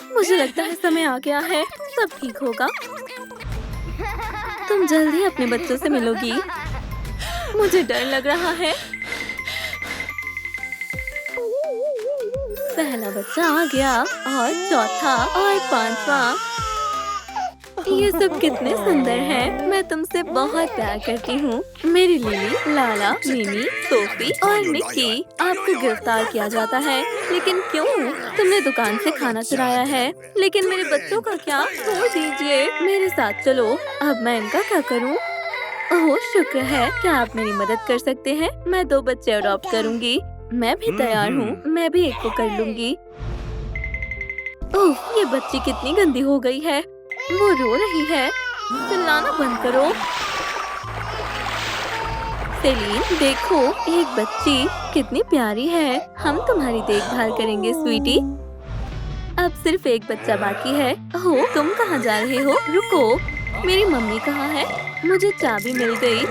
मुझे लगता है समय आ गया है, सब ठीक होगा। तुम जल्दी अपने बच्चों से मिलोगी। मुझे डर लग रहा है। पहला बच्चा आ गया और चौथा और पांचवा। ये सब कितने सुंदर हैं। मैं तुमसे बहुत प्यार करती हूँ। मेरी लिली, लाला, मिमी, सोफी और निक्की। आपको गिरफ्तार किया जाता है, लेकिन क्यों? तुमने दुकान से खाना चुराया है। लेकिन मेरे बच्चों का क्या? छोड़ दीजिए, मेरे साथ चलो। अब मैं इनका क्या करूँ? ओह, शुक्र है। क्या आप मेरी मदद कर सकते हैं? मैं 2 बच्चे अडॉप्ट करूँगी। मैं भी तैयार हूँ। मैं भी एक को कर लूँगी। ओह, ये बच्ची कितनी गंदी हो गई है। वो रो रही है। चिल्लाना बंद करो। सेलीन, देखो, एक बच्ची कितनी प्यारी है। हम तुम्हारी देखभाल करेंगे स्वीटी। अब सिर्फ एक बच्चा बाकी है। ओह, तुम कहाँ जा रहे हो? रुको, मेरी मम्मी कहाँ है? मुझे चाबी मिल गई।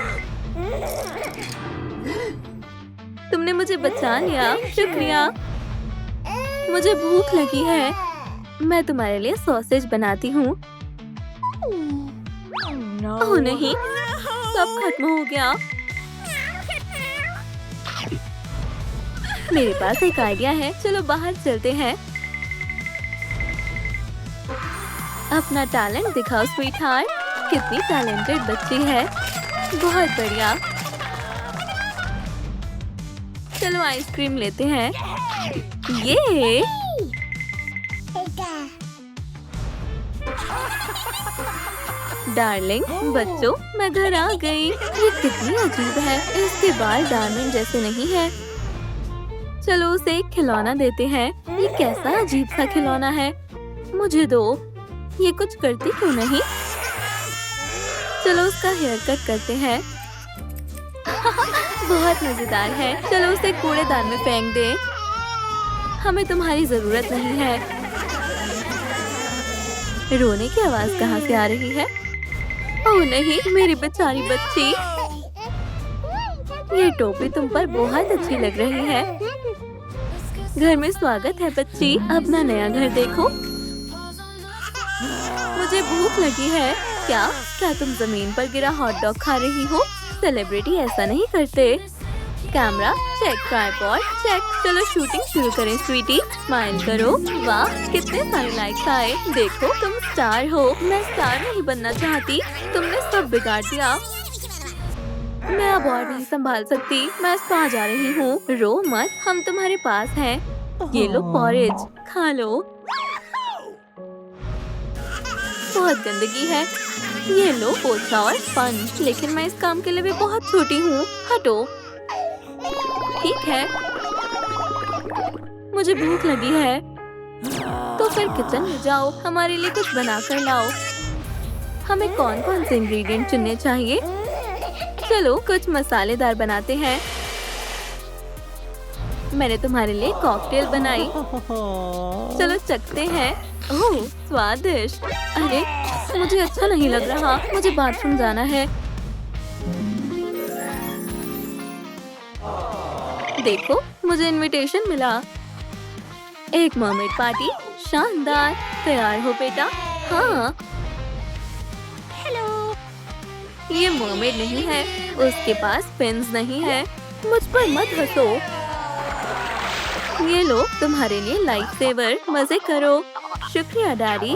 तुमने मुझे बचा लिया, शुक्रिया। मुझे भूख लगी है। मैं तुम्हारे लिए सॉसेज बनाती हूँ। ओह नहीं, सब खत्म हो गया। मेरे पास एक आइडिया है। चलो बाहर चलते हैं। अपना टैलेंट दिखाओ स्वीटहार्ट। कितनी टैलेंटेड बच्ची है। बहुत बढ़िया। चलो आइसक्रीम लेते हैं। ये डार्लिंग, बच्चों, मैं घर आ गई। ये कितनी अजीब है। इसके बाल डायमंड जैसे नहीं है। चलो उसे एक खिलौना देते हैं। ये कैसा अजीब सा खिलौना है। मुझे दो। ये कुछ करती क्यों नहीं? चलो उसका हेयर कट करते हैं। बहुत मजेदार है। चलो उसे कूड़ेदान में फेंक दे। हमें तुम्हारी जरूरत नहीं है। रोने की आवाज कहाँ से आ रही है? ओह नहीं, मेरी बेचारी बच्ची। ये टोपी तुम पर बहुत अच्छी लग रही है। घर में स्वागत है बच्ची। अपना नया घर देखो। मुझे भूख लगी है। क्या तुम जमीन पर गिरा हॉट डॉग खा रही हो? सेलिब्रिटी ऐसा नहीं करते। Camera check, tripod check. चलो शूटिंग शुरू करें स्वीटी। स्माइल करो। वाह, कितने सारे लाइक्स आए। देखो, तुम स्टार हो। मैं स्टार नहीं बनना चाहती। तुमने सब बिगाड़ दिया। मैं अब और नहीं संभाल सकती। मैं स्पा जा रही हूँ। रो मत, हम तुम्हारे पास हैं। ये लो पॉरेज, खा लो। बहुत गंदगी है। ये लो पोछा और स्पंज। लेकिन मैं इस काम के लिए भी बहुत छोटी हूँ। हटो। ठीक है, मुझे भूख लगी है। तो फिर किचन में जाओ, हमारे लिए कुछ बना कर लाओ। हमें कौन कौन से इंग्रेडिएंट चुनने चाहिए? चलो कुछ मसालेदार बनाते हैं। मैंने तुम्हारे लिए कॉकटेल बनाई। चलो चखते हैं। ओह, स्वादिष्ट। अरे, मुझे अच्छा नहीं लग रहा। मुझे बाथरूम जाना है। देखो, मुझे इनविटेशन मिला। एक मर्मेड पार्टी। शानदार। तैयार हो बेटा? हाँ। हेलो। ये मर्मेड नहीं है। उसके पास पिन्स नहीं है। मुझ पर मत हंसो। ये लो तुम्हारे लिए लाइफ सेवर। मजे करो। शुक्रिया डैडी।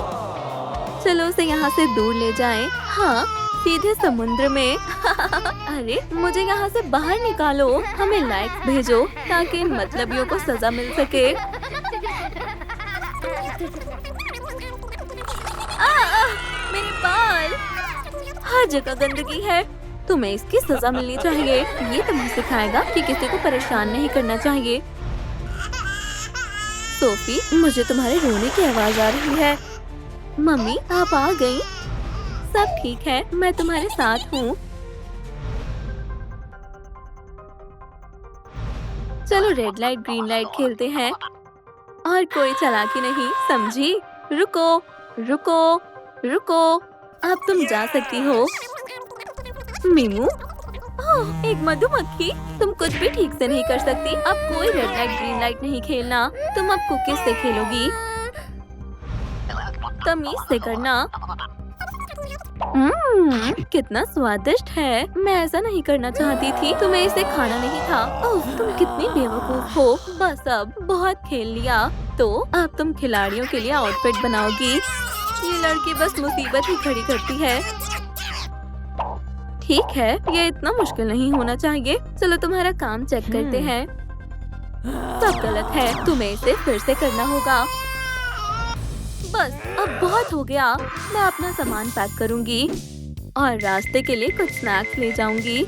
चलो उसे यहाँ से दूर ले जाएं। हाँ, सीधे समुद्र में। अरे, मुझे यहाँ से बाहर निकालो। हमें लाइक्स भेजो ताकि इन मतलबियों को सजा मिल सके। मेरे बाल। हर जगह गंदगी है। तुम्हें इसकी सजा मिलनी चाहिए। ये तुम्हें सिखाएगा कि किसी को परेशान नहीं करना चाहिए। सोफी, मुझे तुम्हारे रोने की आवाज आ रही है। मम्मी, आप आ गई? सब ठीक है, मैं तुम्हारे साथ हूँ। चलो रेड लाइट ग्रीन लाइट खेलते हैं। और कोई चालाकी नहीं, समझी? रुको, रुको, रुको। अब तुम जा सकती हो। मीमू, ओह, एक मधुमक्खी। तुम कुछ भी ठीक से नहीं कर सकती। अब कोई रेड लाइट ग्रीन लाइट नहीं खेलना। तुम अब कुकीज से खेलोगी। तमीज से करना। कितना स्वादिष्ट है। मैं ऐसा नहीं करना चाहती थी। तुम्हें इसे खाना नहीं था। ओह, तुम कितनी बेवकूफ हो। बस अब बहुत खेल लिया। तो अब तुम खिलाड़ियों के लिए आउटफिट बनाओगी। ये लड़की बस मुसीबत ही खड़ी करती है। ठीक है, ये इतना मुश्किल नहीं होना चाहिए। चलो तुम्हारा काम चेक करते हैं। सब गलत है। तुम्हें इसे फिर से करना होगा। बस अब बहुत हो गया। मैं अपना सामान पैक करूंगी और रास्ते के लिए कुछ स्नैक्स ले जाऊंगी।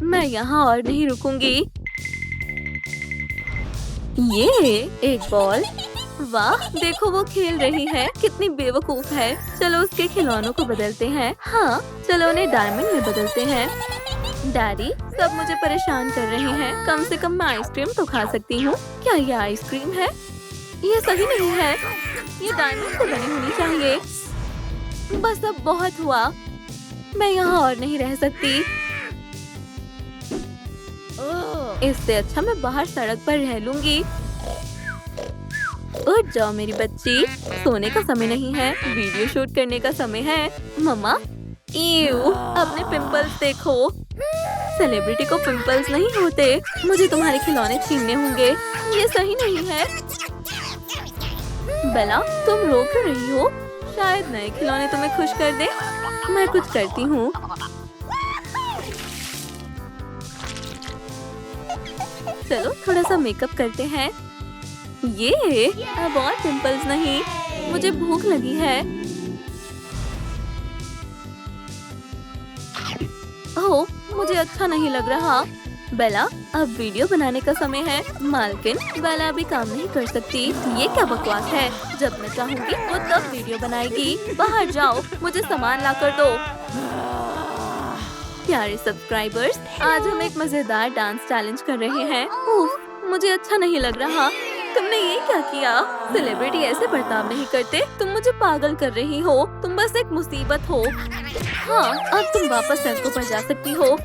मैं यहाँ और नहीं रुकूंगी। ये एक बॉल। वाह, देखो वो खेल रही है। कितनी बेवकूफ है। चलो उसके खिलौनों को बदलते हैं। हाँ, चलो उन्हें डायमंड में बदलते हैं। डैडी, सब मुझे परेशान कर रहे हैं। कम से कम मैं आइसक्रीम तो खा सकती हूँ। क्या ये आइसक्रीम है? ये सही नहीं है। ये डायमंड से बनी होनी चाहिए। बस अब बहुत हुआ। मैं यहाँ और नहीं रह सकती। इससे अच्छा मैं बाहर सड़क पर रह लूंगी। उठ जाओ मेरी बच्ची। सोने का समय नहीं है, वीडियो शूट करने का समय है। मम्मा, अपने पिंपल्स देखो। सेलिब्रिटी को पिंपल्स नहीं होते। मुझे तुम्हारे खिलौने छीनने होंगे। ये सही नहीं है। बेला, तुम रो क्यों रही हो? शायद नए खिलौने तुम्हें खुश कर दे। मैं कुछ करती हूँ। चलो थोड़ा सा मेकअप करते हैं। ये अब और पिंपल्स नहीं। मुझे भूख लगी है। ओह, मुझे अच्छा नहीं लग रहा। बेला, अब वीडियो बनाने का समय है। मालकिन, बेला अभी काम नहीं कर सकती। ये क्या बकवास है। जब मैं चाहूँगी वो तब वीडियो बनाएगी। बाहर जाओ, मुझे सामान ला कर दो। प्यारे सब्सक्राइबर्स, आज हम एक मजेदार डांस चैलेंज कर रहे हैं। उफ, मुझे अच्छा नहीं लग रहा। तुमने ये क्या किया? सेलिब्रिटी ऐसे बर्ताव नहीं करते। तुम मुझे पागल कर रही हो। तुम बस एक मुसीबत हो। हाँ, अब तुम वापस सड़कों पर जा सकती हो।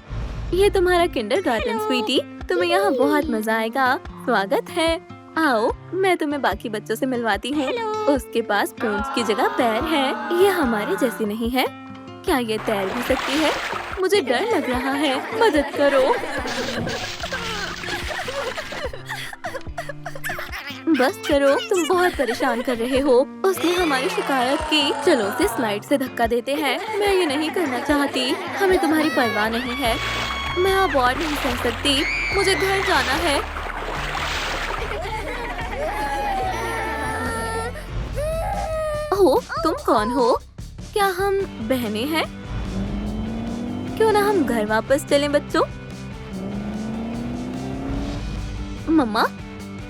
ये तुम्हारा किंडरगार्टन स्वीटी। तुम्हें यहाँ बहुत मजा आएगा। स्वागत है। आओ, मैं तुम्हें बाकी बच्चों से मिलवाती हूँ। उसके पास पूंछ की जगह पैर है। ये हमारे जैसी नहीं है। क्या ये तैर भी सकती है? मुझे डर लग रहा है। मदद करो। बस करो, तुम बहुत परेशान कर रहे हो। उसने हमारी शिकायत की। चलो उसे स्लाइड से धक्का देते हैं। मैं ये नहीं करना चाहती। हमें तुम्हारी परवाह नहीं है। मैं अब और नहीं सह सकती। मुझे घर जाना है। ओह, तुम कौन हो? क्या हम बहनें हैं? क्यों ना हम घर वापस चलें बच्चों? मम्मा,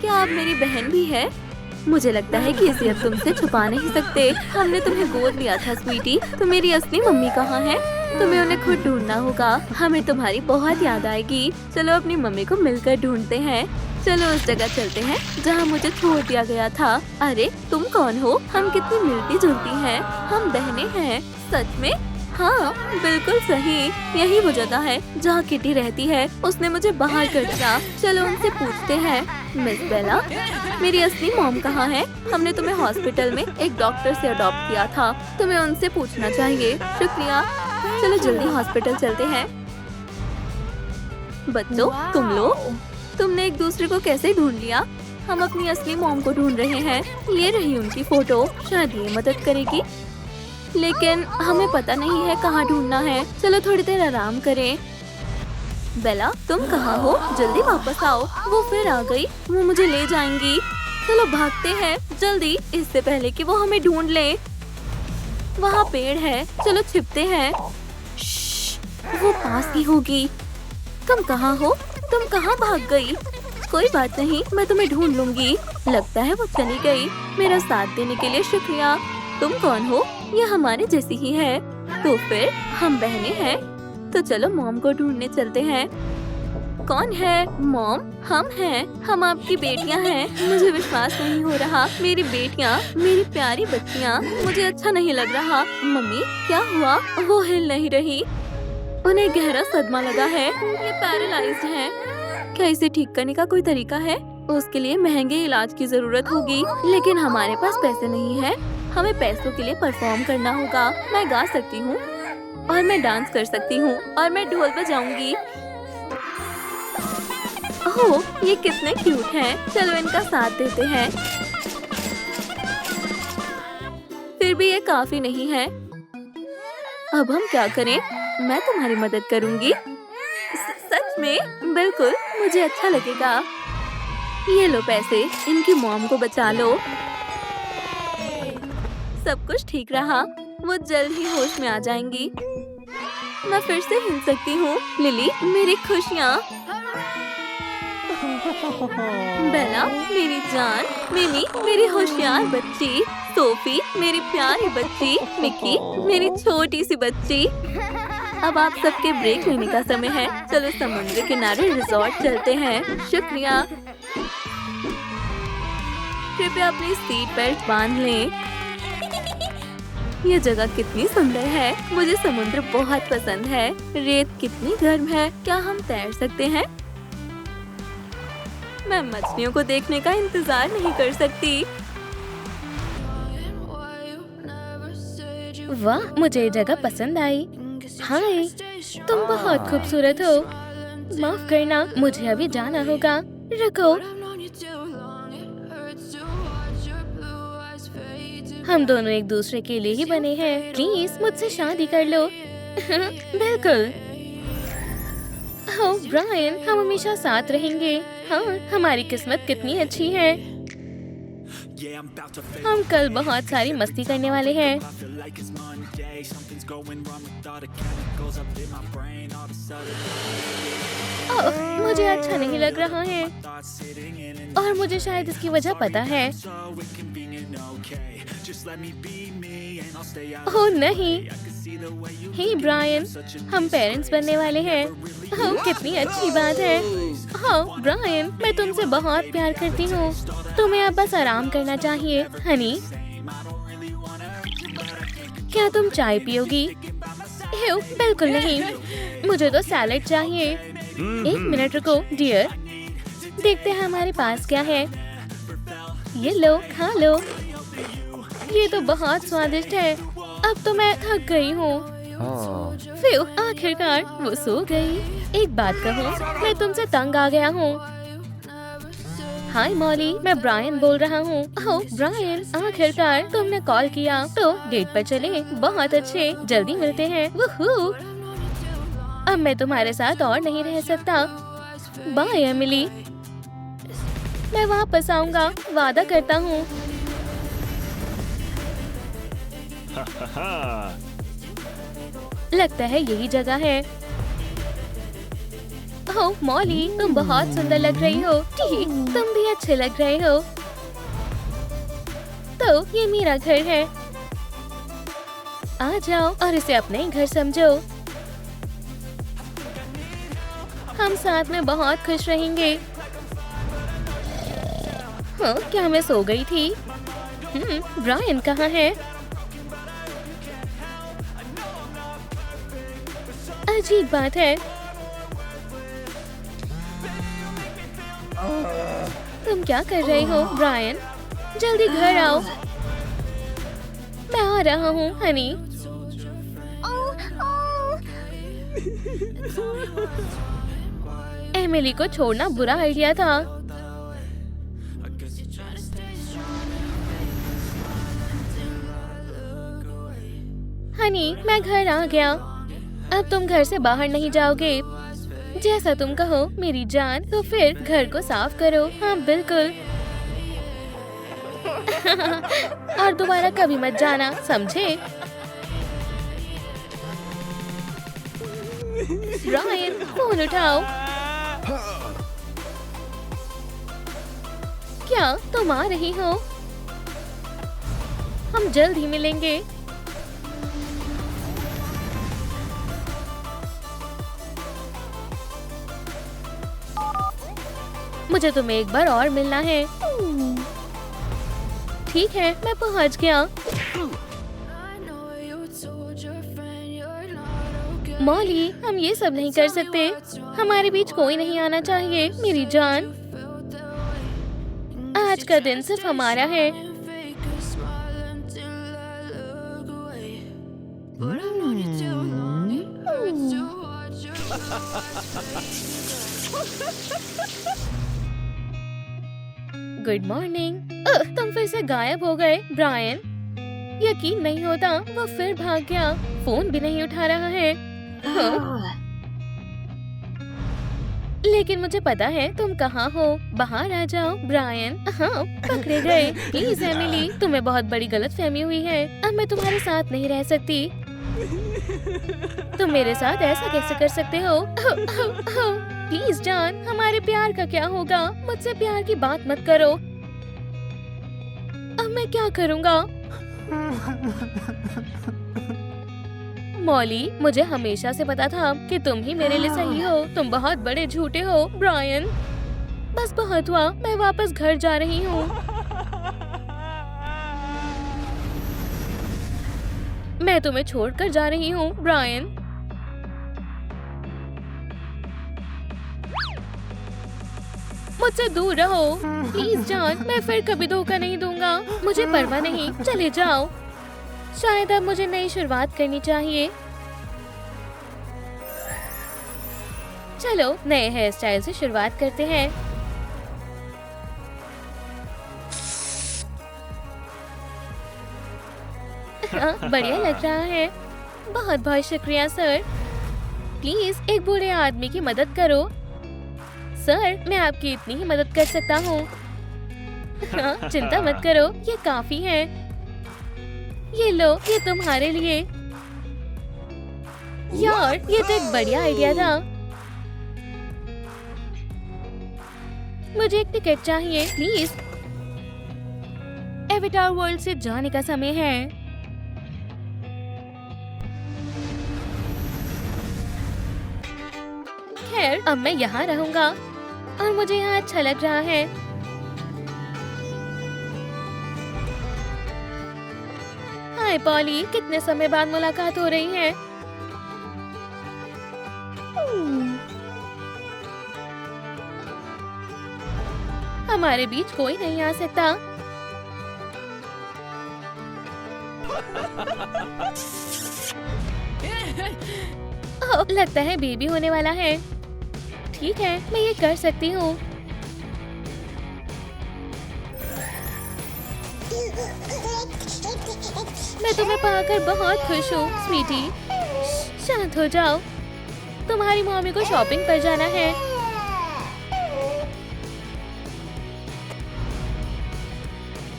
क्या आप मेरी बहन भी है? मुझे लगता है कि इसे अब तुमसे छुपा नहीं सकते। हमने तुम्हें गोद लिया था स्वीटी। तो मेरी असली मम्मी कहाँ है? तुम्हें उन्हें खुद ढूंढना होगा। हमें तुम्हारी बहुत याद आएगी। चलो अपनी मम्मी को मिलकर ढूंढते हैं। चलो उस जगह चलते हैं जहाँ मुझे छोड़ दिया गया था। अरे तुम कौन हो? हम कितनी मिलती जुलती हैं। हम बहनें हैं। सच में? हाँ, बिल्कुल सही। यही वो जगह है जहाँ किटी रहती है। उसने मुझे बाहर कर दिया। चलो उनसे पूछते हैं। मिस बेला, मेरी असली मॉम कहाँ है? हमने तुम्हें हॉस्पिटल में एक डॉक्टर से अडॉप्ट किया था। तुम्हें उनसे पूछना चाहिए। शुक्रिया। चलो जल्दी हॉस्पिटल चलते हैं। बच्चों, तुम लोग, तुमने एक दूसरे को कैसे ढूंढ लिया? हम अपनी असली मॉम को ढूंढ रहे हैं। ये रही उनकी फोटो। शायद ये मदद करेगी। लेकिन हमें पता नहीं है कहाँ ढूंढना है। चलो थोड़ी देर आराम करें। बेला, तुम कहाँ हो? जल्दी वापस आओ। वो फिर आ गई। वो मुझे ले जाएंगी। चलो भागते हैं जल्दी, इससे पहले कि वो हमें ढूंढ ले। वहाँ पेड़ है। चलो छिपते हैं। वो पास ही होगी। तुम कहाँ हो? तुम कहाँ भाग गई? कोई बात नहीं, मैं तुम्हें ढूंढ लूंगी। लगता है वो चली गई। मेरा साथ देने के लिए शुक्रिया। तुम कौन हो? ये हमारे जैसी ही है। तो फिर हम बहनें हैं। तो चलो मॉम को ढूंढने चलते हैं। कौन है? मॉम, हम हैं। हम आपकी बेटियां हैं। मुझे विश्वास नहीं हो रहा। मेरी बेटियां, मेरी प्यारी बच्चियां। मुझे अच्छा नहीं लग रहा। मम्मी, क्या हुआ? वो हिल नहीं रही। उन्हें गहरा सदमा लगा है। ये पैरालाइज्ड है। क्या इसे ठीक करने का कोई तरीका है? उसके लिए महंगे इलाज की जरूरत होगी। लेकिन हमारे पास पैसे नहीं है। हमें पैसों के लिए परफॉर्म करना होगा। मैं गा सकती हूँ और मैं डांस कर सकती हूँ और मैं ढोल बजाऊंगी। ओह, ये कितने क्यूट हैं। चलो इनका साथ देते हैं। फिर भी ये काफी नहीं है। अब हम क्या करें? मैं तुम्हारी मदद करूंगी। सच में? बिल्कुल, मुझे अच्छा लगेगा। ये लो पैसे, इनकी मॉम को बचा लो। सब कुछ ठीक रहा। वो जल्द ही होश में आ जाएंगी। मैं फिर से हिल सकती हूँ। लिली, मेरी खुशियाँ। बेला, मेरी जान। मिमी, मेरी होशियार बच्ची। सोफी, मेरी प्यारी बच्ची। मिकी, मेरी छोटी सी बच्ची। अब आप सबके ब्रेक लेने का समय है। चलो समुद्र किनारे रिजॉर्ट चलते हैं। शुक्रिया। कृपया अपनी सीट बेल्ट बांध लें। ये जगह कितनी सुंदर है। मुझे समुद्र बहुत पसंद है। रेत कितनी गर्म है। क्या हम तैर सकते हैं? मैं मछलियों को देखने का इंतजार नहीं कर सकती। वाह, मुझे ये जगह पसंद आई। हाय, तुम बहुत खूबसूरत हो। माफ करना, मुझे अभी जाना होगा। रुको, हम दोनों एक दूसरे के लिए ही बने हैं। प्लीज मुझसे शादी कर लो। बिल्कुल। ओह ब्रायन, हम हमेशा साथ रहेंगे। हाँ, हमारी किस्मत कितनी अच्छी है। हम कल बहुत सारी मस्ती करने वाले हैं। ओह, मुझे अच्छा नहीं लग रहा है और मुझे शायद इसकी वजह पता है। ओह नहीं। हे ब्रायन, हम पेरेंट्स बनने वाले हैं। ओह, कितनी अच्छी बात है। हाँ ब्रायन, मैं तुमसे बहुत प्यार करती हूँ। तुम्हें अब बस आराम करना चाहिए। हनी, क्या तुम चाय पियोगी? बिल्कुल नहीं, मुझे तो सैलेड चाहिए। एक मिनट रुको डियर, देखते हैं हमारे पास क्या है। ये लो, खा लो। ये तो बहुत स्वादिष्ट है। अब तो मैं थक गई हूँ। आखिरकार वो सो गई। एक बात कहूँ, मैं तुमसे तंग आ गया हूँ। हाय मॉली, मैं ब्रायन बोल रहा हूँ। ओह ब्रायन, आखिरकार तुमने कॉल किया। तो डेट पर चले। बहुत अच्छे, जल्दी मिलते हैं। वूहू। अब मैं तुम्हारे साथ और नहीं रह सकता। बाय एमिली, मैं वापस आऊंगा, वादा करता हूँ। लगता है यही जगह है। ओह मॉली, तुम बहुत सुंदर लग रही हो। ठीक, तुम भी अच्छे लग रहे हो। तो ये मेरा घर है। आ जाओ और इसे अपने घर समझो। हम साथ में बहुत खुश रहेंगे। हाँ, क्या मैं सो गई थी? ब्रायन कहाँ है? अजीब बात है। तुम क्या कर रहे हो ब्रायन? जल्दी घर आओ। मैं आ रहा हूँ हनी। एमिली को छोड़ना बुरा आइडिया था। हनी, मैं घर आ गया। अब तुम घर से बाहर नहीं जाओगे। जैसा तुम कहो मेरी जान। तो फिर घर को साफ करो। हाँ बिल्कुल। और दोबारा कभी मत जाना, समझे? ब्रायन, फोन उठाओ। क्या तुम आ रही हो? हम जल्द ही मिलेंगे। मुझे तुम्हें एक बार और मिलना है। ठीक है, मैं पहुंच गया। मॉली, हम ये सब नहीं कर सकते। हमारे बीच कोई नहीं आना चाहिए मेरी जान। आज का दिन सिर्फ हमारा है। Good morning. तुम फिर से गायब हो गए ब्रायन। यकीन नहीं होता वो फिर भाग गया। फोन भी नहीं उठा रहा है। हाँ? लेकिन मुझे पता है तुम कहाँ हो। बाहर आ जाओ ब्रायन। हाँ, पकड़े गए। प्लीज एमिली, तुम्हें बहुत बड़ी गलतफहमी हुई है। अब मैं तुम्हारे साथ नहीं रह सकती। तुम मेरे साथ ऐसा कैसे कर सकते हो? प्लीज जान, हमारे प्यार का क्या होगा? मुझसे प्यार की बात मत करो। अब मैं क्या करूँगा? मॉली, मुझे हमेशा से पता था कि तुम ही मेरे लिए सही हो। तुम बहुत बड़े झूठे हो ब्रायन। बस बहुत हुआ, मैं वापस घर जा रही हूँ। मैं तुम्हें छोड़कर जा रही हूँ ब्रायन। मुझसे दूर रहो प्लीज जान। मैं फिर कभी धोखा नहीं दूंगा। मुझे परवाह नहीं, चले जाओ। शायद अब मुझे नई शुरुआत करनी चाहिए। चलो नए हेयर स्टाइल से शुरुआत करते हैं। हाँ, बढ़िया लग रहा है। बहुत बहुत शुक्रिया सर। प्लीज एक बूढ़े आदमी की मदद करो। सर, मैं आपकी इतनी ही मदद कर सकता हूँ। हाँ, चिंता मत करो, ये काफी है। ये लो, ये तुम्हारे लिए। यार, ये तो एक बढ़िया आइडिया था। मुझे एक टिकट चाहिए प्लीज। एवेटार वर्ल्ड से जाने का समय है। खैर, अब मैं यहाँ रहूँगा और मुझे यहाँ अच्छा लग रहा है। हाय पॉली, कितने समय बाद मुलाकात हो रही है। हमारे बीच कोई नहीं आ सकता। ओह, लगता है बेबी होने वाला है। ठीक है, मैं ये कर सकती हूँ। मैं तुम्हें पाकर बहुत खुश हूँ स्वीटी। शांत हो जाओ। तुम्हारी मम्मी को शॉपिंग पर जाना है।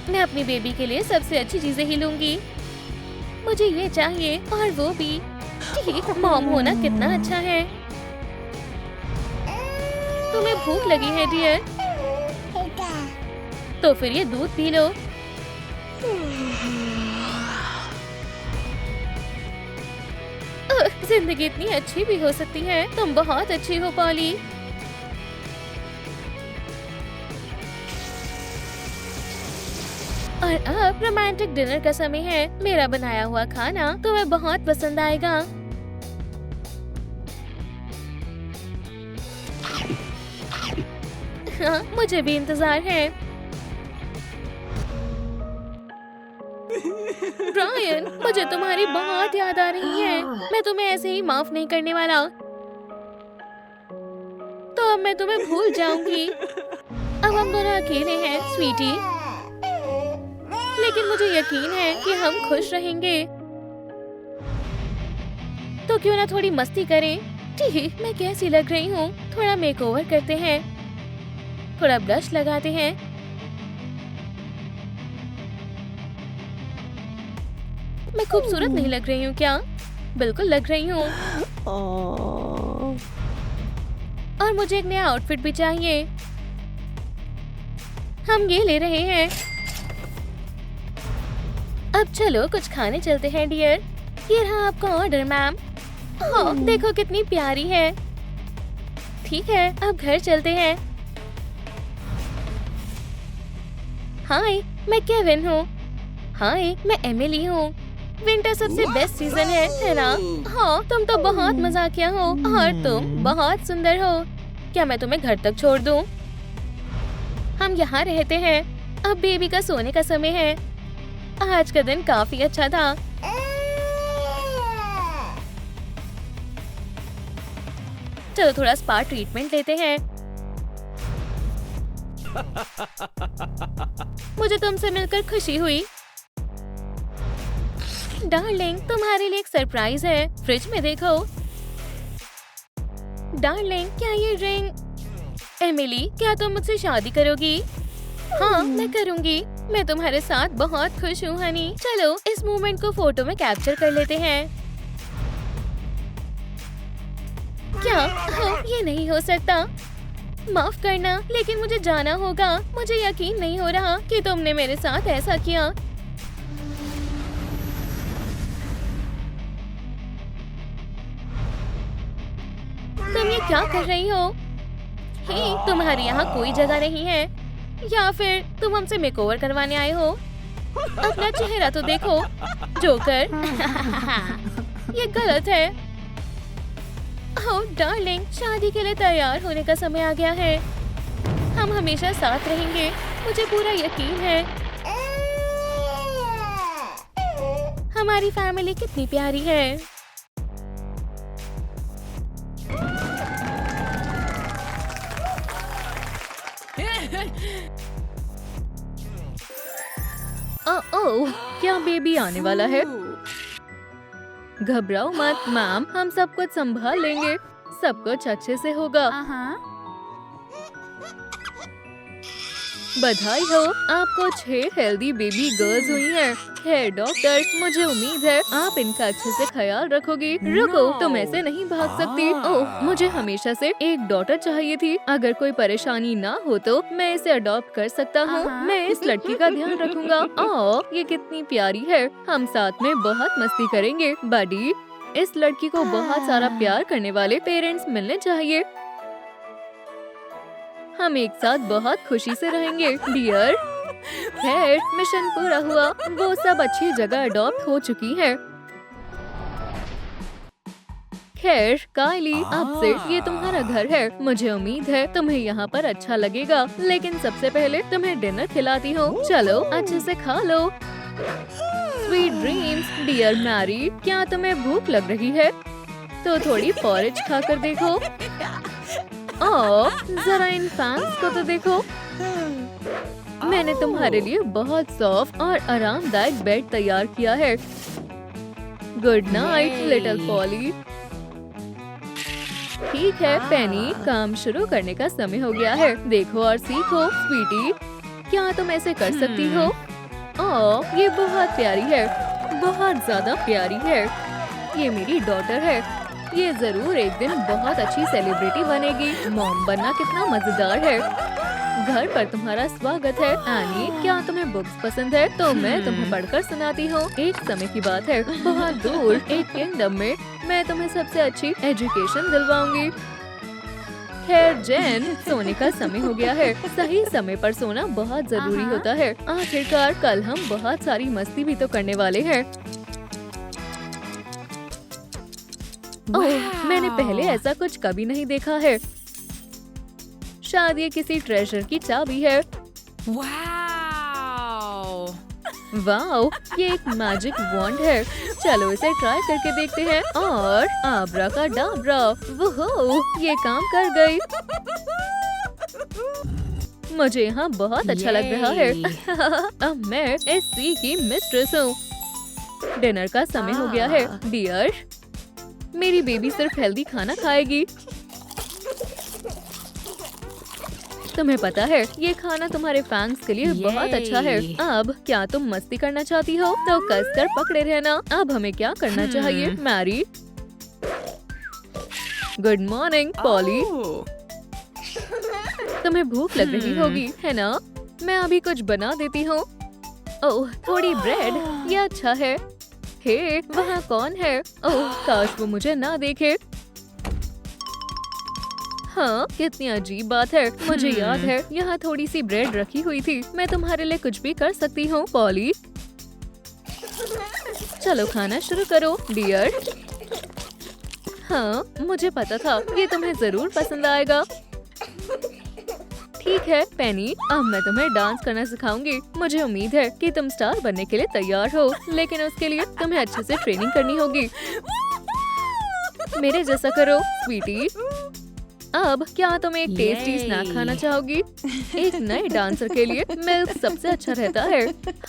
मैं अपनी बेबी के लिए सबसे अच्छी चीजें ही लूंगी। मुझे ये चाहिए और वो भी। ठीक, मॉम होना कितना अच्छा है। तुम्हें भूख लगी है डियर? तो फिर ये दूध पी लो। जिंदगी इतनी अच्छी भी हो सकती है। तुम बहुत अच्छी हो पॉली। और अब रोमांटिक डिनर का समय है। मेरा बनाया हुआ खाना तुम्हें बहुत पसंद आएगा। हाँ, मुझे भी इंतजार है। ब्रायन, मुझे तुम्हारी बहुत याद आ रही है। मैं तुम्हें ऐसे ही माफ नहीं करने वाला। तो अब मैं तुम्हें भूल जाऊंगी। अब हम दोनों अकेले हैं स्वीटी। लेकिन मुझे यकीन है कि हम खुश रहेंगे। तो क्यों ना थोड़ी मस्ती करें। ठीक, मैं कैसी लग रही हूँ? थोड़ा मेकओवर करते हैं। थोड़ा ब्लश लगाते हैं। मैं खूबसूरत नहीं लग रही हूँ क्या? बिल्कुल लग रही हूँ। और मुझे एक नया आउटफिट भी चाहिए। हम ये ले रहे हैं। अब चलो कुछ खाने चलते हैं डियर। ये रहा आपका ऑर्डर मैम। हाँ, देखो कितनी प्यारी है। ठीक है, अब घर चलते हैं। हाय, मैं केविन हूँ। हाय, मैं एमिली हूँ। विंटर सबसे बेस्ट सीजन है ना? हाँ, तुम तो बहुत मजाकिया हो और तुम बहुत सुंदर हो। क्या मैं तुम्हें घर तक छोड़ दूँ? हम यहाँ रहते हैं। अब बेबी का सोने का समय है। आज का दिन काफी अच्छा था। चलो थोड़ा स्पा ट्रीटमेंट लेते हैं। मुझे तुमसे मिलकर खुशी हुई। डार्लिंग, तुम्हारे लिए एक सरप्राइज है। फ्रिज में देखो। डार्लिंग, क्या ये रिंग? एमिली, क्या तुम मुझसे शादी करोगी? हाँ, मैं करूँगी। मैं तुम्हारे साथ बहुत खुश हूँ हनी। चलो इस मोमेंट को फोटो में कैप्चर कर लेते हैं। क्या? ये नहीं हो सकता। माफ करना, लेकिन मुझे जाना होगा। मुझे यकीन नहीं हो रहा कि तुमने मेरे साथ ऐसा किया। तुम ये क्या कर रही हो? हे, तुम्हारे यहाँ कोई जगह नहीं है, या फिर तुम हमसे मेकओवर करवाने आए हो? अपना चेहरा तो देखो, जोकर। ये गलत है। ओह डार्लिंग, शादी के लिए तैयार होने का समय आ गया है। हम हमेशा साथ रहेंगे, मुझे पूरा यकीन है। हमारी फैमिली कितनी प्यारी है। ओह, क्या बेबी आने वाला है? घबराओ मत मैम, हम सब कुछ संभाल लेंगे। सब कुछ अच्छे से होगा। बधाई हो, आपको 6 हेल्दी बेबी गर्ल्स हुई हैं। है डॉक्टर, मुझे उम्मीद है आप इनका अच्छे से ख्याल रखोगी। रुको, तुम ऐसे नहीं भाग सकती। ओह, मुझे हमेशा से एक डॉटर चाहिए थी। अगर कोई परेशानी ना हो तो मैं इसे अडॉप्ट कर सकता हूँ। मैं इस लड़की का ध्यान रखूंगा। ओह, ये कितनी प्यारी है। हम साथ में बहुत मस्ती करेंगे। बडी, इस लड़की को बहुत सारा प्यार करने वाले पेरेंट्स मिलने चाहिए। हम एक साथ बहुत खुशी से रहेंगे डियर। खैर, मिशन पूरा हुआ। वो सब अच्छी जगह अडॉप्ट हो चुकी है। खैर कायली, अब से ये तुम्हारा घर है। मुझे उम्मीद है तुम्हें यहाँ पर अच्छा लगेगा, लेकिन सबसे पहले तुम्हें डिनर खिलाती हूँ। चलो अच्छे से खा लो। Sweet dreams dear Mary. क्या तुम्हें भूख लग रही है? तो थोड़ी पॉरेज खाकर देखो। ओह, जरा इन फैंस को तो देखो। मैंने तुम्हारे लिए बहुत सॉफ्ट और आरामदायक बेड तैयार किया है। Good night little poly. ठीक है पेनी, काम शुरू करने का समय हो गया है। देखो और सीखो स्वीटी। क्या तुम ऐसे कर सकती हो? ओह, ये बहुत प्यारी है, बहुत ज्यादा प्यारी है। ये मेरी डॉटर है। ये जरूर एक दिन बहुत अच्छी सेलिब्रिटी बनेगी। मॉम बनना कितना मजेदार है। घर पर तुम्हारा स्वागत है एनी। क्या तुम्हें बुक्स पसंद है? तो मैं तुम्हें पढ़कर सुनाती हूँ। एक समय की बात है, बहुत दूर एक किंगडम में मैं तुम्हें सबसे अच्छी एजुकेशन दिलवाऊंगी। खैर जेन, सोने का समय हो गया है। सही समय पर सोना बहुत जरूरी होता है। आखिरकार कल हम बहुत सारी मस्ती भी तो करने वाले हैं। ओह, मैंने पहले ऐसा कुछ कभी नहीं देखा है। शायद ये किसी ट्रेजर की चाबी है। वाओ, ये एक मैजिक वॉन्ड है। चलो इसे ट्राई करके देखते हैं। और आब्रा का डाबरा, वो ये काम कर गई। मुझे यहाँ बहुत अच्छा लग रहा है। अब मैं इस सी की मिस्ट्रेस हूँ। डिनर का समय हो गया है डियर। मेरी बेबी सिर्फ हेल्दी खाना खाएगी। तुम्हें पता है ये खाना तुम्हारे फैंस के लिए बहुत अच्छा है। अब क्या तुम मस्ती करना चाहती हो? तो कसकर पकड़े रहना। अब हमें क्या करना चाहिए मैरी? Good morning poly. तुम्हें भूख लग रही होगी है ना? मैं अभी कुछ बना देती हूँ। ओह, थोड़ी ब्रेड, ये अच्छा है। हे, वहाँ कौन है? ओह, काश वो मुझे ना देखे। हाँ, कितनी अजीब बात है। मुझे याद है यहाँ थोड़ी सी ब्रेड रखी हुई थी। मैं तुम्हारे लिए कुछ भी कर सकती हूँ पॉली। चलो खाना शुरू करो डियर। हाँ, मुझे पता था ये तुम्हें जरूर पसंद आएगा। ठीक है पेनी, अब मैं तुम्हें डांस करना सिखाऊंगी। मुझे उम्मीद है कि तुम स्टार बनने के लिए तैयार हो, लेकिन उसके लिए तुम्हें अच्छे से ट्रेनिंग करनी होगी। मेरे जैसा करो स्वीटी। अब क्या तुम एक टेस्टी स्नैक खाना चाहोगी? एक नए डांसर के लिए मिल्क सबसे अच्छा रहता है।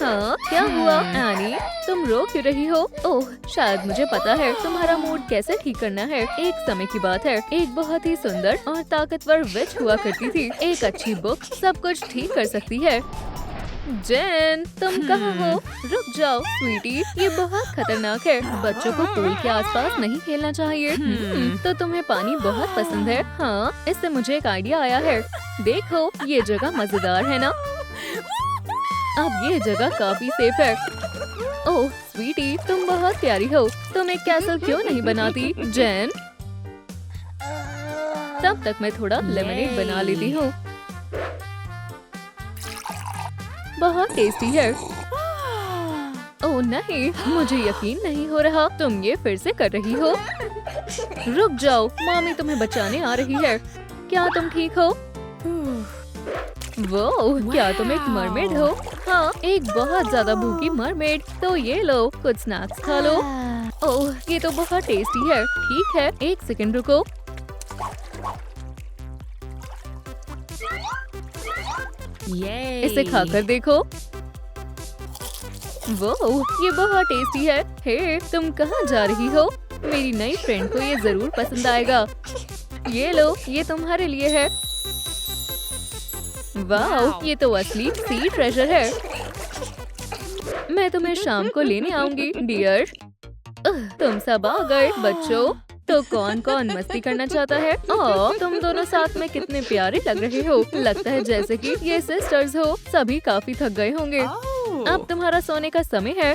हाँ, क्या हुआ एनी? तुम रो क्यों रही हो? ओह, शायद मुझे पता है तुम्हारा मूड कैसे ठीक करना है। एक समय की बात है, एक बहुत ही सुंदर और ताकतवर विच हुआ करती थी। एक अच्छी बुक सब कुछ ठीक कर सकती है। जेन, तुम कहाँ हो? रुक जाओ स्वीटी, ये बहुत खतरनाक है। बच्चों को पूल के आसपास नहीं खेलना चाहिए। तो तुम्हें पानी बहुत पसंद है? हाँ, इससे मुझे एक आइडिया आया है। देखो, ये जगह मजेदार है ना? अब ये जगह काफी सेफ है। ओह स्वीटी, तुम बहुत प्यारी हो। तुम एक कैसल क्यों नहीं बनाती? जेन, तब तक मैं थोड़ा लेमनेड बना लेती हूँ। बहुत टेस्टी है। ओह नहीं, मुझे यकीन नहीं हो रहा तुम ये फिर से कर रही हो। रुक जाओ, मम्मी तुम्हें बचाने आ रही है। क्या तुम ठीक हो? वो, क्या तुम एक मरमेड हो? हाँ, एक बहुत ज्यादा भूखी मरमेड। तो ये लो, कुछ स्नैक्स खा लो। ओह, ये तो बहुत टेस्टी है। ठीक है, एक सेकंड रुको। इसे खाकर देखो। वो, ये बहुत टेस्टी है। हे, तुम कहाँ जा रही हो? मेरी नई फ्रेंड को ये जरूर पसंद आएगा। ये लो, ये तुम्हारे लिए है। वाह, ये तो असली सी ट्रेजर है। मैं तुम्हें शाम को लेने आऊंगी डियर। तुम सब आ गए बच्चों। तो कौन कौन मस्ती करना चाहता है? ओह, तुम दोनों साथ में कितने प्यारे लग रहे हो। लगता है जैसे कि ये सिस्टर्स हो। सभी काफी थक गए होंगे। अब तुम्हारा सोने का समय है।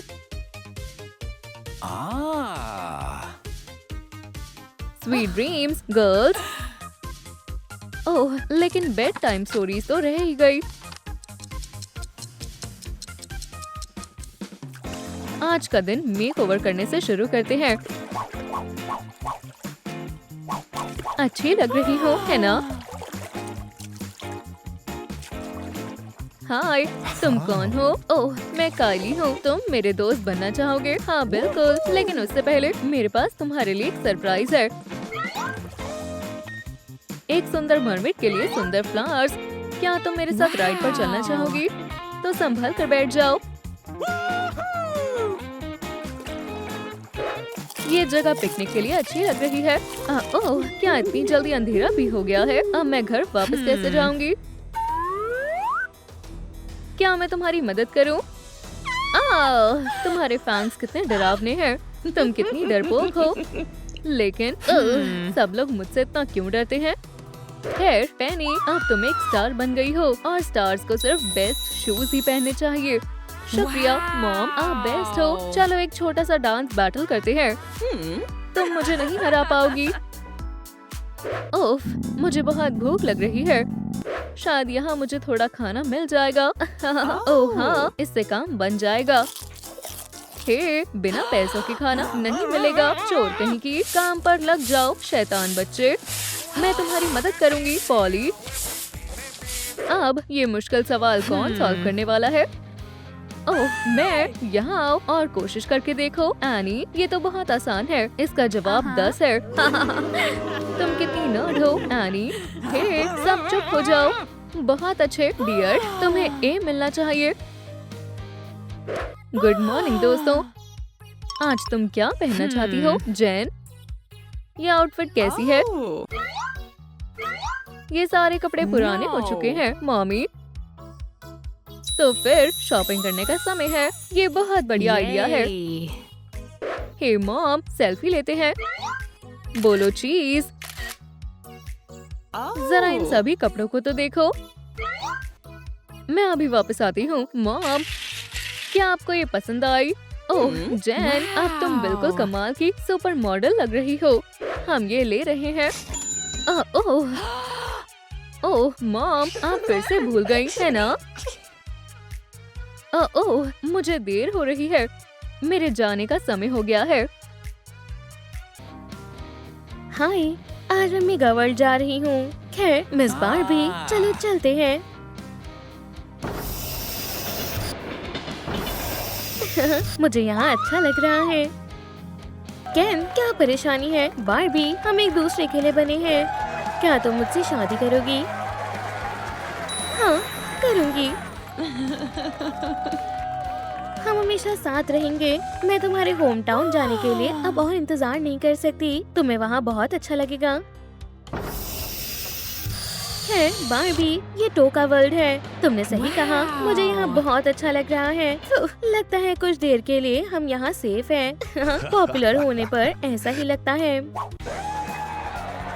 Sweet dreams girls. ओह, लेकिन बेड टाइम स्टोरीज तो रह ही गई। आज का दिन मेक ओवर करने से शुरू करते हैं। अच्छी लग रही हो, है ना? हाय, तुम कौन हो? ओह, मैं कायली हूँ। तुम मेरे दोस्त बनना चाहोगे? हाँ बिल्कुल, लेकिन उससे पहले मेरे पास तुम्हारे लिए एक सरप्राइज है। एक सुंदर मरमेड के लिए सुंदर फ्लावर्स। क्या तुम मेरे साथ राइड पर चलना चाहोगी? तो संभल कर बैठ जाओ। ये जगह पिकनिक के लिए अच्छी लग रही है। ओह, क्या इतनी जल्दी अंधेरा भी हो गया है? अब मैं घर वापस कैसे जाऊंगी? क्या मैं तुम्हारी मदद करूं? तुम्हारे फैंस कितने डरावने हैं। तुम कितनी डरपोक हो। लेकिन सब लोग मुझसे इतना क्यों डरते हैं? खैर पेनी, अब तुम एक स्टार बन गई हो और स्टार्स को सिर्फ बेस्ट शूज ही पहनने चाहिए। शुक्रिया मॉम, आप बेस्ट हो। चलो एक छोटा सा डांस बैटल करते हैं। तुम मुझे नहीं हरा पाओगी। ओफ, मुझे बहुत भूख लग रही है। शायद यहाँ मुझे थोड़ा खाना मिल जाएगा। ओह हाँ, इससे काम बन जाएगा। हे, बिना पैसों के खाना नहीं मिलेगा। चोर कहीं की, काम पर लग जाओ शैतान बच्चे। मैं तुम्हारी मदद करूंगी पॉली। अब ये मुश्किल सवाल कौन सॉल्व करने वाला है? ओह, मैं। यहाँ आओ और कोशिश करके देखो एनी, ये तो बहुत आसान है। इसका जवाब 10 है। तुम कितनी नर्ड हो एनी। हे, सब चुप हो जाओ। बहुत अच्छे डियर, तुम्हें ए मिलना चाहिए। गुड मॉर्निंग दोस्तों। आज तुम क्या पहनना चाहती हो? जेन, ये आउटफिट कैसी है? ये सारे कपड़े पुराने हो चुके हैं मॉमी। तो फिर शॉपिंग करने का समय है। ये बहुत बढ़िया आइडिया है। हे मॉम, सेल्फी लेते हैं। बोलो चीज। जरा इन सभी कपड़ों को तो देखो। मैं अभी वापस आती हूँ मॉम। क्या आपको ये पसंद आई? ओह जेन, अब तुम बिल्कुल कमाल की सुपर मॉडल लग रही हो। हम ये ले रहे हैं। ओह मॉम, आप फिर से भूल गई है ना? ओह, मुझे देर हो रही है। मेरे जाने का समय हो गया है। हाय, आज मैं मेगा वर्ल्ड जा रही हूँ। खैर मिस बारबी, चलो चलते हैं। मुझे यहाँ अच्छा लग रहा है। केन, क्या परेशानी है? बारबी, हम एक दूसरे के लिए बने हैं। क्या तुम मुझसे शादी करोगी? हाँ, करूँगी। हम हमेशा साथ रहेंगे। मैं तुम्हारे होम टाउन जाने के लिए अब और इंतजार नहीं कर सकती। तुम्हें वहाँ बहुत अच्छा लगेगा। है बार्बी, ये टोका वर्ल्ड है। तुमने सही कहा, मुझे यहाँ बहुत अच्छा लग रहा है। लगता है कुछ देर के लिए हम यहाँ सेफ हैं। पॉपुलर होने पर ऐसा ही लगता है।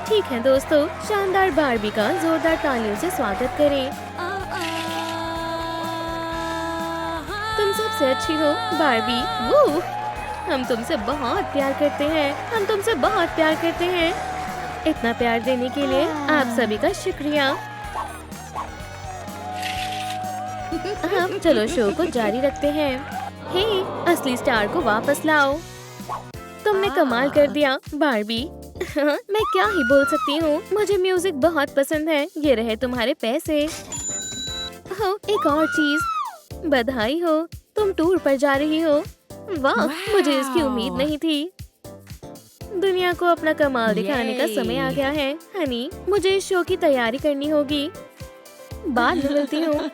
ठीक है दोस्तों, शानदार बार्बी का जोरदार तालियों से स्वागत करें। तुम सबसे अच्छी हो बार्बी। वो हम तुमसे बहुत प्यार करते हैं। हम तुमसे बहुत प्यार करते हैं। इतना प्यार देने के लिए आप सभी का शुक्रिया। हम चलो शो को जारी रखते हैं। हे, असली स्टार को वापस लाओ। तुमने कमाल कर दिया बार्बी। मैं क्या ही बोल सकती हूँ। मुझे म्यूजिक बहुत पसंद है। ये रहे तुम्हारे पैसे। एक और चीज, बधाई हो, तुम टूर पर जा रही हो। वाह, मुझे इसकी उम्मीद नहीं थी। दुनिया को अपना कमाल दिखाने का समय आ गया है हनी। मुझे इस शो की तैयारी करनी होगी। बाद में मिलती हूँ।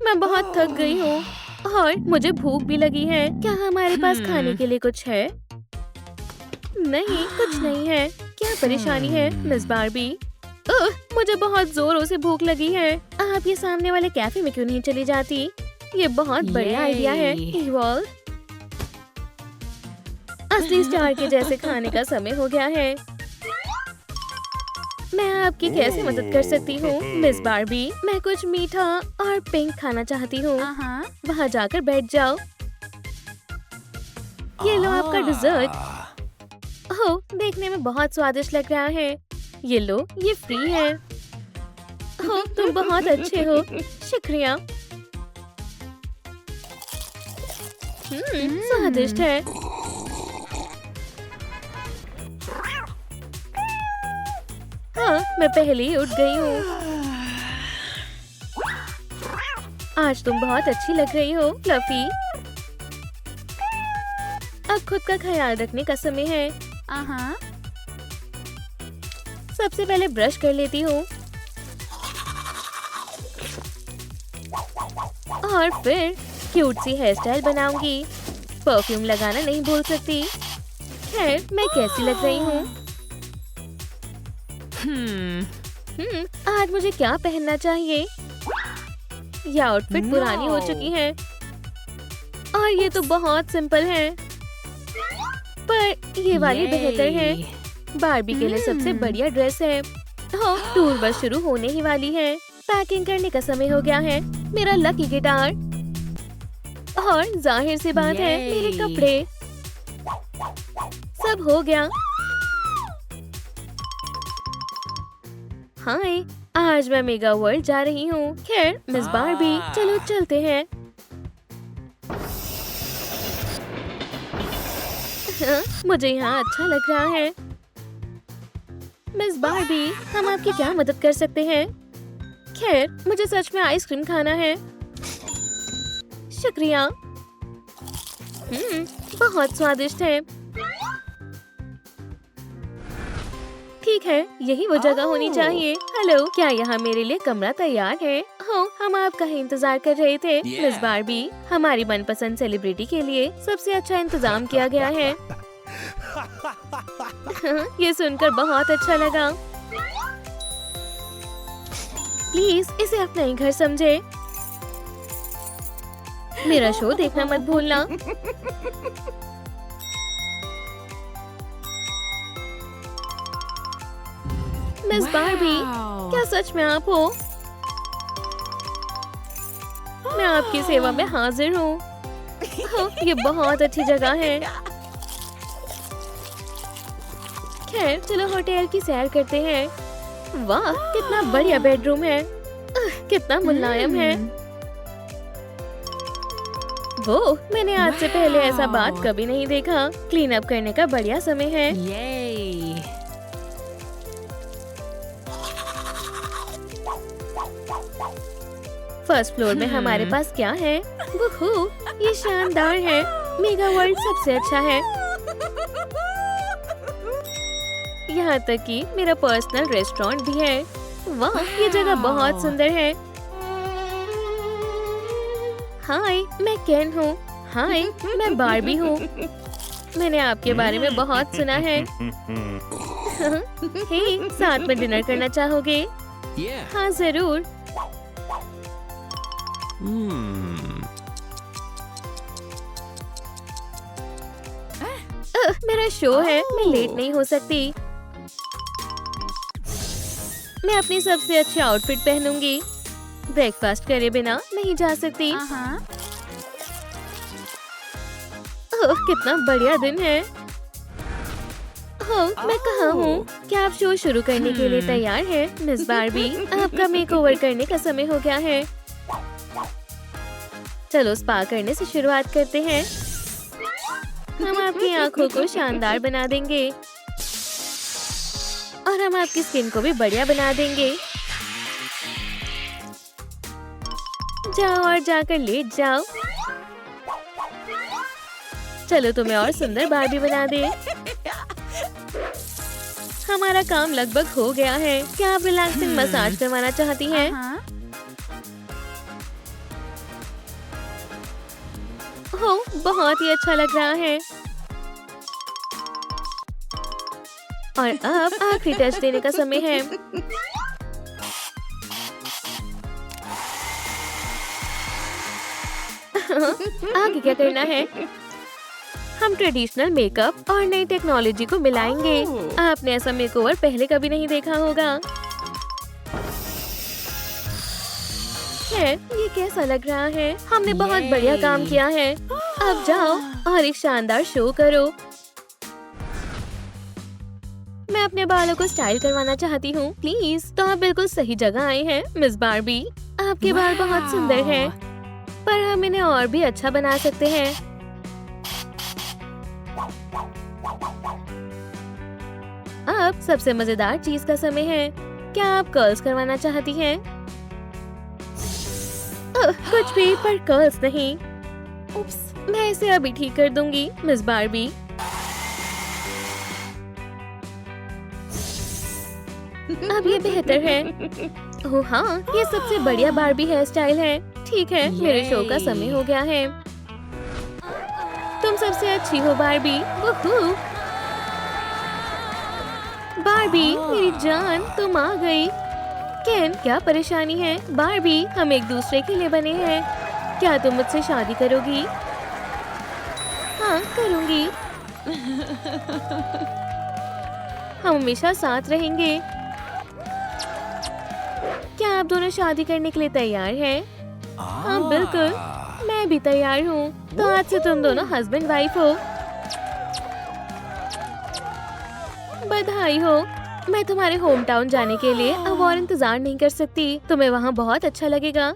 मैं बहुत थक गई हूँ और मुझे भूख भी लगी है। क्या हमारे पास खाने के लिए कुछ है? नहीं, कुछ नहीं है। क्या परेशानी है मिस बार्बी? मुझे बहुत जोरों से भूख लगी है। आप ये सामने वाले कैफे में क्यों नहीं चली जाती? ये बहुत बढ़िया आइडिया है। इवॉल्व, असली स्टार के जैसे खाने का समय हो गया है। मैं आपकी कैसे मदद कर सकती हूँ मिस बार्बी? मैं कुछ मीठा और पिंक खाना चाहती हूँ। वहाँ जाकर बैठ जाओ। ये लो आपका डिजर्ट। ओह, देखने में बहुत स्वादिष्ट लग रहा है। ये लो, ये फ्री है। ओह, तुम बहुत अच्छे हो। शुक्रिया। स्वादिष्ट है। हाँ, मैं पहले ही उठ गई हूँ। आज तुम बहुत अच्छी लग रही हो फ्लफी। अब खुद का ख्याल रखने का समय है। सबसे पहले ब्रश कर लेती हूँ और फिर क्यूट सी हेयर स्टाइल बनाऊंगी। परफ्यूम लगाना नहीं भूल सकती। खैर, मैं कैसी लग रही हूँ? आज मुझे क्या पहनना चाहिए? यह आउटफिट पुरानी हो चुकी है और ये तो बहुत सिंपल है, पर ये वाली बेहतर है। बार्बी के लिए सबसे बढ़िया ड्रेस है। टूर बस शुरू होने ही वाली है। पैकिंग करने का समय हो गया है। मेरा लकी गिटार और जाहिर सी बात है मेरे कपड़े। सब हो गया। हाय, आज मैं मेगा वर्ल्ड जा रही हूँ। खैर मिस बार्बी, चलो चलते हैं। मुझे यहाँ अच्छा लग रहा है। मिस बार्बी, हम आपकी क्या मदद कर सकते हैं? खैर, मुझे सच में आइसक्रीम खाना है। शुक्रिया। बहुत स्वादिष्ट है। ठीक है, यही वो जगह होनी चाहिए। हेलो, क्या यहाँ मेरे लिए कमरा तैयार है? हाँ, हम आपका ही इंतजार कर रहे थे। मिस बार्बी, हमारी मनपसंद सेलिब्रिटी के लिए सबसे अच्छा इंतजाम किया गया है। ये सुनकर बहुत अच्छा लगा। प्लीज इसे अपना ही घर समझे। मेरा शो देखना मत भूलना। मिस बार्बी, क्या सच में आप हो? मैं आपकी सेवा में हाजिर हूँ। ये बहुत अच्छी जगह है। खैर, चलो होटल की सैर करते हैं। वाह, कितना बढ़िया बेडरूम है। कितना मुलायम है। वो, मैंने आज से पहले ऐसा बात कभी नहीं देखा। क्लीन अप करने का बढ़िया समय है। फर्स्ट फ्लोर में हमारे पास क्या है? वुहू, ये शानदार है। मेगा वर्ल्ड सबसे अच्छा है। यहाँ तक कि मेरा पर्सनल रेस्टोरेंट भी है। वाह, ये जगह बहुत सुंदर है। हाय, मैं केन हूँ। हाय, मैं बार्बी हूँ। मैंने आपके बारे में बहुत सुना है। हे, साथ में डिनर करना चाहोगे? हाँ, जरूर। मेरा शो है, मैं लेट नहीं हो सकती। मैं अपनी सबसे अच्छी आउटफिट पहनूंगी। ब्रेकफास्ट करे बिना नहीं जा सकती। ओह, कितना बढ़िया दिन है। ओह, मैं कहाँ हूँ? क्या आप शो शुरू करने के लिए तैयार हैं, मिस बार्बी? आपका मेकओवर करने का समय हो गया है। चलो स्पा करने से शुरुआत करते हैं। हम आपकी आंखों को शानदार बना देंगे और हम आपकी स्किन को भी बढ़िया बना देंगे। जाओ और जाकर लेट जाओ। चलो तुम्हें और सुंदर बार्बी बना दे। हमारा काम लगभग हो गया है। क्या आप रिलैक्सिंग मसाज करवाना चाहती हैं? हो, बहुत ही अच्छा लग रहा है। और अब आखिरी टच देने का समय है। आगे क्या करना है? हम ट्रेडिशनल मेकअप और नई टेक्नोलॉजी को मिलाएंगे। आपने ऐसा मेकओवर पहले कभी नहीं देखा होगा। ये कैसा लग रहा है? हमने बहुत बढ़िया काम किया है। अब जाओ और एक शानदार शो करो। मैं अपने बालों को स्टाइल करवाना चाहती हूँ। प्लीज, तो आप बिल्कुल सही जगह आए हैं, मिस बार्बी। आपके बाल बहुत सुंदर हैं, पर हम इन्हें और भी अच्छा बना सकते हैं। अब सबसे मजेदार चीज का समय है। क्या आप कर्ल्स करवाना चाहती हैं? कुछ भी, पर कर्ल्स नहीं। उप्स, मैं इसे अभी ठीक कर दूंगी, मिस बार्बी। अब ये बेहतर है। ओह हाँ, ये सबसे बढ़िया बार्बी हेयर स्टाइल है। ठीक है, मेरे शो का समय हो गया है। तुम सबसे अच्छी हो बार्बी। वूहू। बार्बी, मेरी जान, तुम आ गई। केन, क्या परेशानी है? बार्बी, हम एक दूसरे के लिए बने हैं। क्या तुम मुझसे शादी करोगी? हाँ, करूंगी। हम हमेशा साथ रहेंगे। क्या आप दोनों शादी करने के लिए तैयार हैं? हाँ, बिल्कुल, मैं भी तैयार हूँ। तो आज से तुम दोनों हस्बैंड वाइफ हो। बधाई हो। मैं तुम्हारे होम टाउन जाने के लिए अब और इंतजार नहीं कर सकती। तुम्हें वहाँ बहुत अच्छा लगेगा।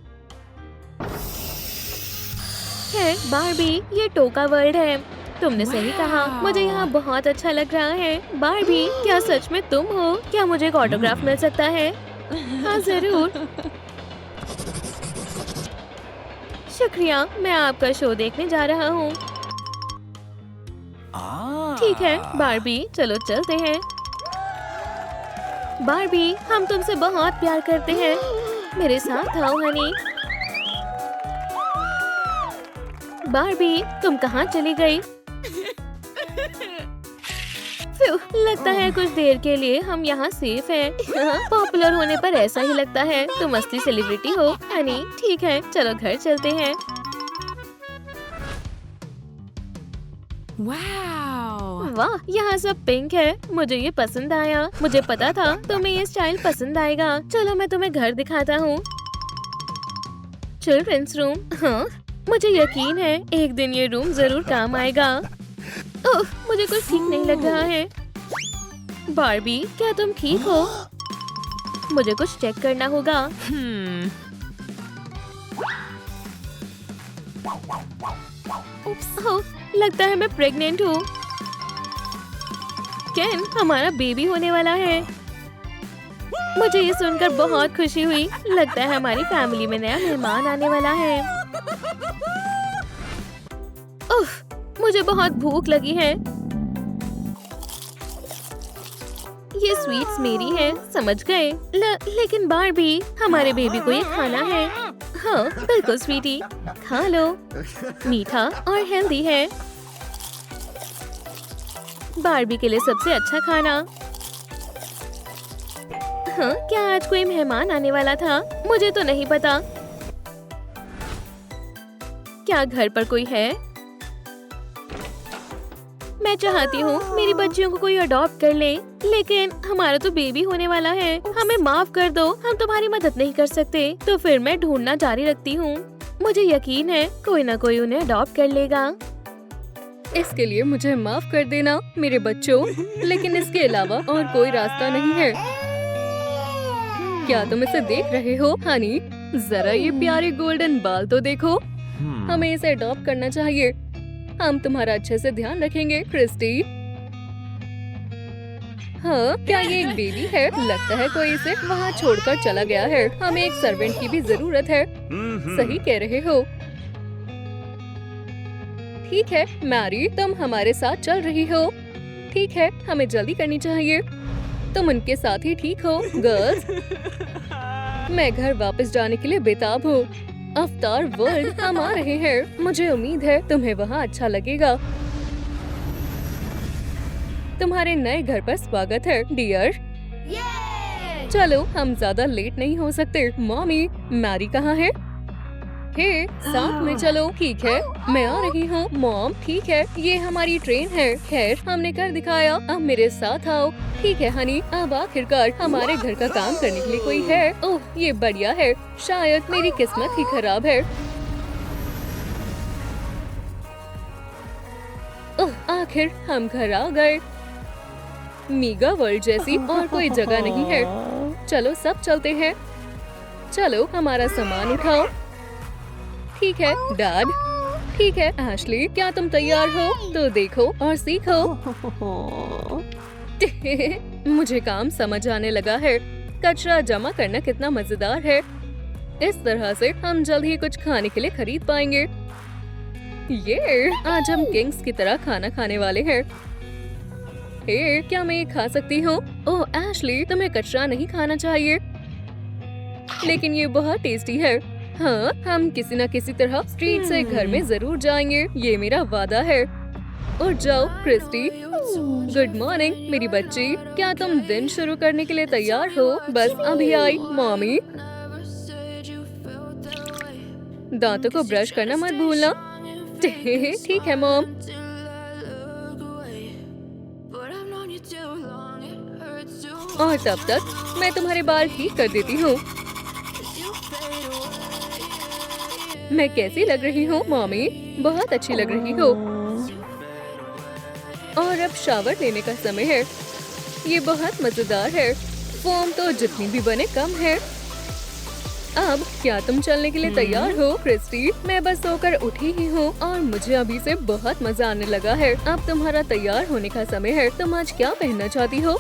है बार्बी, ये टोका वर्ल्ड है। तुमने सही कहा, मुझे यहाँ बहुत अच्छा लग रहा है। बार्बी, क्या सच में तुम हो? क्या मुझे एक ऑटोग्राफ मिल सकता है? हाँ जरूर। शुक्रिया, मैं आपका शो देखने जा रहा हूँ। ठीक है बार्बी, चलो चलते हैं। बार्बी, हम तुमसे बहुत प्यार करते हैं। मेरे साथ आओ हनी। बार्बी, तुम कहाँ चली गई? लगता है कुछ देर के लिए हम यहाँ सेफ हैं। पॉपुलर होने पर ऐसा ही लगता है। तुम असली सेलिब्रिटी हो हनी। ठीक है, चलो घर चलते हैं। वाह, यहाँ सब पिंक है। मुझे ये पसंद आया। मुझे पता था तुम्हें ये स्टाइल पसंद आएगा। चलो मैं तुम्हें घर दिखाता हूँ। Children's room. हाँ, मुझे यकीन है एक दिन ये रूम जरूर काम आएगा। ओह, मुझे कुछ ठीक नहीं लग रहा है। बार्बी, क्या तुम ठीक हो? मुझे कुछ चेक करना होगा। ओह, लगता है मैं प्रेग्नेंट हूँ। केन, हमारा बेबी होने वाला है। मुझे ये सुनकर बहुत खुशी हुई। लगता है हमारी फैमिली में नया मेहमान आने वाला है। उफ, मुझे बहुत भूख लगी है। ये स्वीट्स मेरी है, समझ गए? लेकिन बारबी, हमारे बेबी को ये खाना है। हाँ बिल्कुल स्वीटी, खा लो, मीठा और हेल्दी है। बारबी के लिए सबसे अच्छा खाना। हाँ, क्या आज कोई मेहमान आने वाला था? मुझे तो नहीं पता। क्या घर पर कोई है? मैं चाहती हूँ मेरी बच्चियों को कोई अडॉप्ट कर ले, लेकिन हमारा तो बेबी होने वाला है। हमें माफ कर दो, हम तुम्हारी मदद नहीं कर सकते। तो फिर मैं ढूंढना जारी रखती हूँ। मुझे यकीन है कोई ना कोई उन्हें अडॉप्ट कर लेगा। इसके लिए मुझे माफ कर देना मेरे बच्चों, लेकिन इसके अलावा और कोई रास्ता नहीं है। क्या तुम इसे देख रहे हो हनी? जरा ये प्यारे गोल्डन बाल तो देखो। हमें इसे अडॉप्ट करना चाहिए। हम तुम्हारा अच्छे से ध्यान रखेंगे क्रिस्टी। हाँ, क्या ये एक बेबी है? लगता है कोई इसे वहाँ छोड़कर चला गया है। हमें एक सर्वेंट की भी जरूरत है। सही कह रहे हो। ठीक है मैरी, तुम हमारे साथ चल रही हो। ठीक है, हमें जल्दी करनी चाहिए। तुम उनके साथ ही ठीक हो गर्ल्स। मैं घर वापस जाने के लिए बेताब हूँ। अवतार वर्ल्ड हम आ रहे हैं। मुझे उम्मीद है तुम्हें वहाँ अच्छा लगेगा। तुम्हारे नए घर पर स्वागत है डियर। चलो, हम ज्यादा लेट नहीं हो सकते। मॉमी, मैरी कहाँ है? हे, साथ में चलो। ठीक है, मैं आ रही हूँ। मॉम, ठीक है, ये हमारी ट्रेन है। खैर, हमने कर दिखाया। अब मेरे साथ आओ। ठीक है हनी, अब आखिरकार हमारे घर का काम करने के लिए कोई है। ओह, ये बढ़िया है। शायद मेरी किस्मत ही खराब है। ओह, आखिर हम घर आ गए। मीगा वर्ल्ड जैसी और कोई जगह नहीं है। चलो सब चलते हैं। चलो, हमारा सामान उठाओ। ठीक है डैड। ठीक है एशली, क्या तुम तैयार हो? तो देखो और सीखो। मुझे काम समझ आने लगा है। कचरा जमा करना कितना मजेदार है। इस तरह से हम जल्द ही कुछ खाने के लिए खरीद पाएंगे। ये आज हम किंग्स की तरह खाना खाने वाले हैं। हे, क्या मैं ये खा सकती हूँ? ओह एशली, तुम्हें कचरा नहीं खाना चाहिए, लेकिन ये बहुत टेस्टी है। हाँ, हम किसी न किसी तरह स्ट्रीट से घर में जरूर जाएंगे। ये मेरा वादा है। और जाओ क्रिस्टी। गुड मॉर्निंग मेरी बच्ची, क्या तुम दिन शुरू करने के लिए तैयार हो? बस अभी आई। मॉमी, दांतों को ब्रश करना मत भूलना। ठीक है मॉम। और तब तक मैं तुम्हारे बाल ठीक कर देती हूँ। मैं कैसी लग रही हूँ मॉमी? बहुत अच्छी लग रही हो। और अब शावर लेने का समय है। ये बहुत मजेदार है। फोम तो जितनी भी बने कम है। अब क्या तुम चलने के लिए तैयार हो क्रिस्टी? मैं बस सोकर उठी ही हूँ और मुझे अभी से बहुत मजा आने लगा है। अब तुम्हारा तैयार होने का समय है। तुम आज क्या पहनना चाहती हो?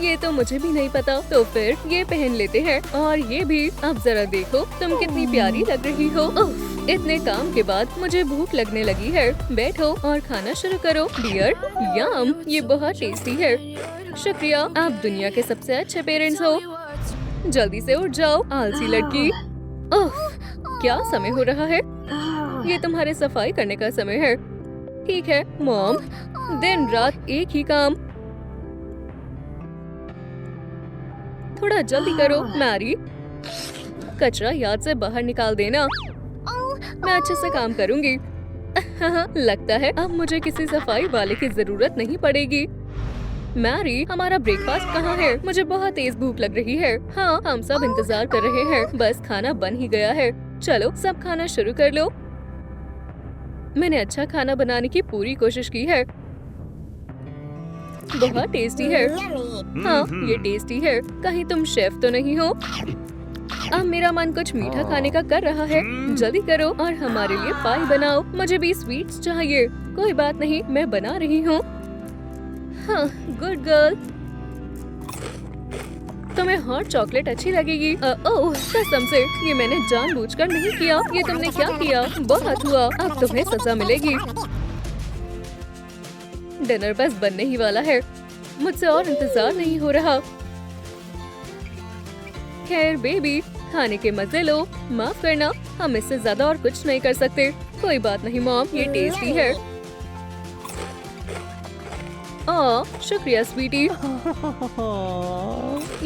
ये तो मुझे भी नहीं पता। तो फिर ये पहन लेते हैं। और ये भी। अब जरा देखो तुम कितनी प्यारी लग रही हो। इतने काम के बाद मुझे भूख लगने लगी है। बैठो और खाना शुरू करो डियर। यम, ये बहुत टेस्टी है। शुक्रिया, आप दुनिया के सबसे अच्छे पेरेंट्स हो। जल्दी से उठ जाओ आलसी लड़की। ओह, क्या समय हो रहा है? ये तुम्हारे सफाई करने का समय है। ठीक है मॉम, दिन रात एक ही काम। थोड़ा जल्दी करो मैरी। कचरा याद से बाहर निकाल देना। मैं अच्छे से काम करूंगी। लगता है अब मुझे किसी सफाई वाले की जरूरत नहीं पड़ेगी। मैरी, हमारा ब्रेकफास्ट कहाँ है? मुझे बहुत तेज भूख लग रही है। हाँ, हम सब इंतजार कर रहे हैं। बस खाना बन ही गया है। चलो सब खाना शुरू कर लो। मैंने अच्छा खाना बनाने की पूरी कोशिश की है। बहुत टेस्टी है। हाँ, ये टेस्टी है। कहीं तुम शेफ तो नहीं हो? अब मेरा मन कुछ मीठा खाने का कर रहा है। जल्दी करो और हमारे लिए पाई बनाओ। मुझे भी स्वीट्स चाहिए। कोई बात नहीं, मैं बना रही हूँ। हाँ, गुड गर्ल। तुम्हें हॉट चॉकलेट अच्छी लगेगी। ओह, कसम से ये मैंने जानबूझकर नहीं किया। ये तुमने क्या किया? बहुत हुआ। अब तुम्हें सजा मिलेगी। डिनर बस बनने ही वाला है। मुझसे और इंतजार नहीं हो रहा। खैर बेबी, खाने के मजे लो। माफ करना, हम इससे ज्यादा और कुछ नहीं कर सकते। कोई बात नहीं मॉम, ये टेस्टी है। शुक्रिया स्वीटी।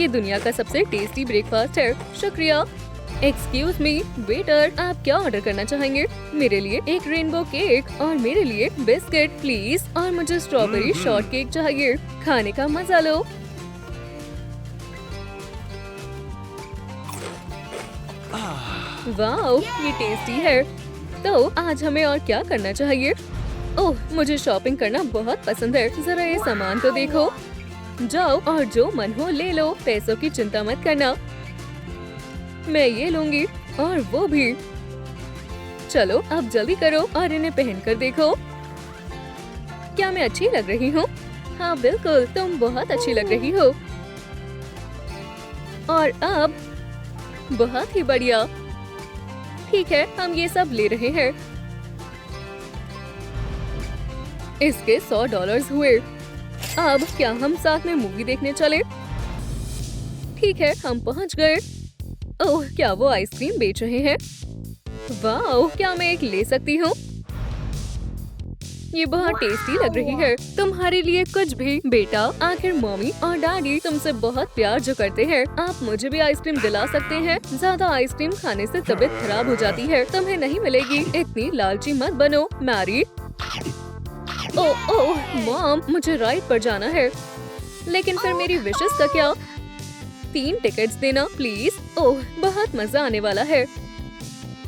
ये दुनिया का सबसे टेस्टी ब्रेकफास्ट है। शुक्रिया। एक्सक्यूज मी वेटर, आप क्या ऑर्डर करना चाहेंगे? मेरे लिए एक रेनबो केक और मेरे लिए बिस्किट प्लीज, और मुझे स्ट्रॉबेरी शॉर्ट केक चाहिए। खाने का मजा लो। वाओ, ये टेस्टी है। तो आज हमें और क्या करना चाहिए? ओह, मुझे शॉपिंग करना बहुत पसंद है। जरा ये सामान तो देखो। जाओ और जो मन हो ले लो, पैसों की चिंता मत करना। मैं ये लूंगी और वो भी। चलो अब जल्दी करो और इन्हें पहन कर देखो। क्या मैं अच्छी लग रही हूँ? हाँ बिल्कुल, तुम बहुत अच्छी लग रही हो। और अब बहुत ही बढ़िया। ठीक है, हम ये सब ले रहे हैं। इसके $100 हुए। अब क्या हम साथ में मूवी देखने चले? ठीक है, हम पहुंच गए। ओह, क्या वो आइसक्रीम बेच रहे हैं? वाह, क्या मैं एक ले सकती हूँ? ये बहुत टेस्टी लग रही है। तुम्हारे लिए कुछ भी बेटा। आखिर मम्मी और डैडी तुमसे बहुत प्यार जो करते हैं। आप मुझे भी आइसक्रीम दिला सकते हैं। ज्यादा आइसक्रीम खाने से तबीयत खराब हो जाती है। तुम्हें नहीं मिलेगी। इतनी लालची मत बनो मैरी। ओह मॉम, मुझे राइड पर जाना है। लेकिन फिर मेरी विशेस का क्या? 3 टिकट्स देना प्लीज। ओह, बहुत मजा आने वाला है।